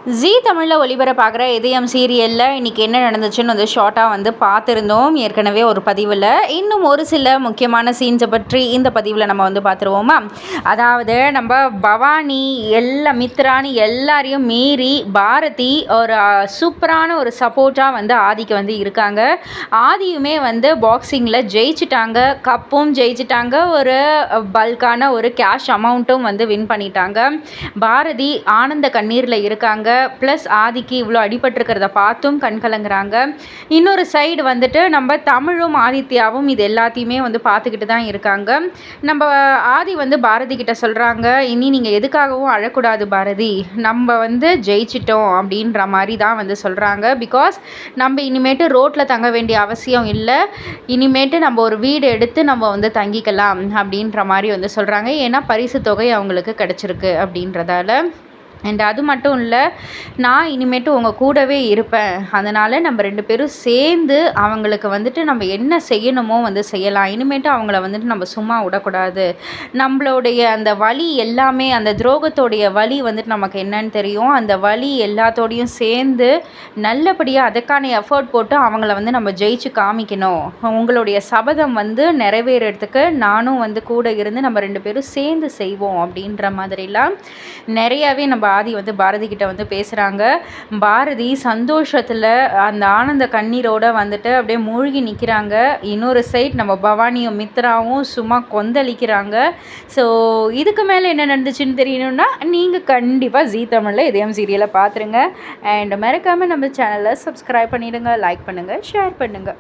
ஜீ தமிழில் ஒளிபரப்பாகிற இதயம் சீரியலில் இன்றைக்கி என்ன நடந்துச்சுன்னு வந்து ஷார்ட்டாக வந்து பார்த்துருந்தோம் ஏற்கனவே ஒரு பதிவில். இன்னும் ஒரு சில முக்கியமான சீன்ஸை பற்றி இந்த பதிவில் நம்ம வந்து பார்த்துருவோமா. அதாவது நம்ம பவானி மித்ராணி எல்லாரையும் மீறி பாரதி ஒரு சூப்பரான ஒரு சப்போர்ட்டாக வந்து ஆதிக்கு வந்து இருக்காங்க. ஆதியுமே வந்து பாக்ஸிங்கில் ஜெயிச்சிட்டாங்க, கப்பும் ஜெயிச்சிட்டாங்க, ஒரு பல்கான ஒரு கேஷ் அமௌண்ட்டும் வந்து வின் பண்ணிட்டாங்க. பாரதி ஆனந்த கண்ணீரில் இருக்காங்க. ப்ளஸ் ஆதிக்கு இவ்வளோ அடிபட்டிருக்கிறத பார்த்தும் கண் கலங்குறாங்க. இன்னொரு சைடு வந்துட்டு நம்ம தமிழும் ஆதித்யாவும் இது எல்லாத்தையுமே வந்து பார்த்துக்கிட்டு தான் இருக்காங்க. நம்ம ஆதி வந்து பாரதி கிட்ட சொல்கிறாங்க, இனி நீங்கள் எதுக்காகவும் அழக்கூடாது பாரதி, நம்ம வந்து ஜெயிச்சிட்டோம் அப்படின்ற மாதிரி தான் வந்து சொல்கிறாங்க. பிகாஸ் நம்ம இனிமேட்டு ரோட்டில் தங்க வேண்டிய அவசியம் இல்லை, இனிமேட்டு நம்ம ஒரு வீடு எடுத்து நம்ம வந்து தங்கிக்கலாம் அப்படின்ற மாதிரி வந்து சொல்கிறாங்க. ஏன்னா பரிசு தொகை அவங்களுக்கு கிடச்சிருக்கு அப்படின்றதால. அண்ட் அது மட்டும் இல்லை, நான் இனிமேட்டு உங்கள் கூடவே இருப்பேன், அதனால் நம்ம 2 பேரும் சேர்ந்து அவங்களுக்கு வந்துட்டு நம்ம என்ன செய்யணுமோ வந்து செய்யலாம், இனிமேட்டு அவங்கள வந்துட்டு நம்ம சும்மா விடக்கூடாது, நம்மளுடைய அந்த வலி எல்லாமே, அந்த துரோகத்தோடைய வலி வந்துட்டு நமக்கு என்னன்னு தெரியும், அந்த வலி எல்லாத்தோடையும் சேர்ந்து நல்லபடியாக அதுக்கான எஃபர்ட் போட்டு அவங்கள வந்து நம்ம ஜெயிச்சு காமிக்கணும், உங்களுடைய சபதம் வந்து நிறைவேறதுக்கு நானும் வந்து கூட இருந்து நம்ம 2 பேரும் சேர்ந்து செய்வோம் அப்படின்ற மாதிரிலாம் நிறையாவே நம்ம ஆதி வந்து பாரதி கிட்ட வந்து பேசுகிறாங்க. பாரதி சந்தோஷத்தில் அந்த ஆனந்த கண்ணீரோடு வந்துட்டு அப்படியே மூழ்கி நிற்கிறாங்க. இன்னொரு சைட் நம்ம பவானியும் மித்ராவும் சும்மா கொந்தளிக்கிறாங்க. ஸோ இதுக்கு மேலே என்ன நடந்துச்சுன்னு தெரியணும்னா நீங்கள் கண்டிப்பாக ஜீ தமிழில் இதயம் சீரியலை பார்த்துருங்க. அண்ட் மறக்காமல் நம்ம சேனலை சப்ஸ்கிரைப் பண்ணிவிடுங்க, லைக் பண்ணுங்கள், ஷேர் பண்ணுங்கள்.